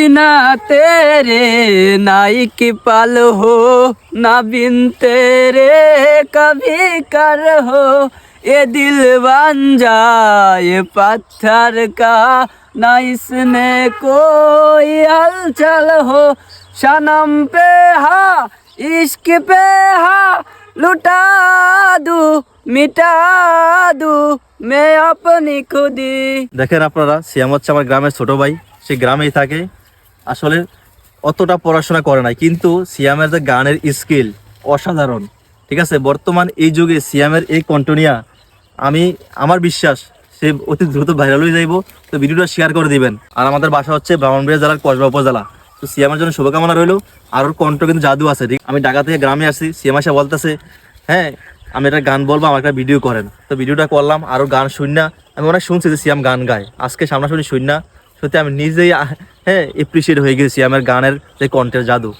बिना तेरे नाइक पल हो ना बिन तेरे कभी कर हो ये दिल बन जाए पत्थर का ना इसमें कोई हलचल हो सनम पे हा इश्क पे हा लुटा दूं मिटा दूं मैं अपनी खुदी। দেখেন আপনারা, সিয়াম হচ্ছে আমার গ্রামের ছোট ভাই, সে গ্রামেই থাকে। আসলে অতটা পড়াশোনা করে নাই, কিন্তু সিয়ামের যে গানের স্কিল অসাধারণ। ঠিক আছে, বর্তমান এই যুগে সিয়ামের এই কন্টনিয়া আমার বিশ্বাস সে অতি দ্রুত ভাইরাল হয়ে যাইব। তো ভিডিওটা শেয়ার করে দিবেন। আর আমাদের বাসা হচ্ছে ব্রাহ্মণবাড়িয়া জেলার কসবা উপজেলা। তো সিয়ামের জন্য শুভকামনা রইল। আর ওর কণ্ঠ কিন্তু জাদু আছে। ঠিক, আমি ঢাকা থেকে গ্রামে আসছি, সিয়াম আসা বলতেছে হ্যাঁ আমি একটা গান বলবো, আমার একটা ভিডিও করেন। তো ভিডিওটা করলাম। আরও গান শুননা, আমি অনেক শুনছি যে সিয়াম গান গায়, আজকে সামনাসামনি শুননা সত্যি আমি নিজেই এপ্রিসিয়েট হয়ে গেছি সিয়ামের গানের যে কণ্ঠের জাদু।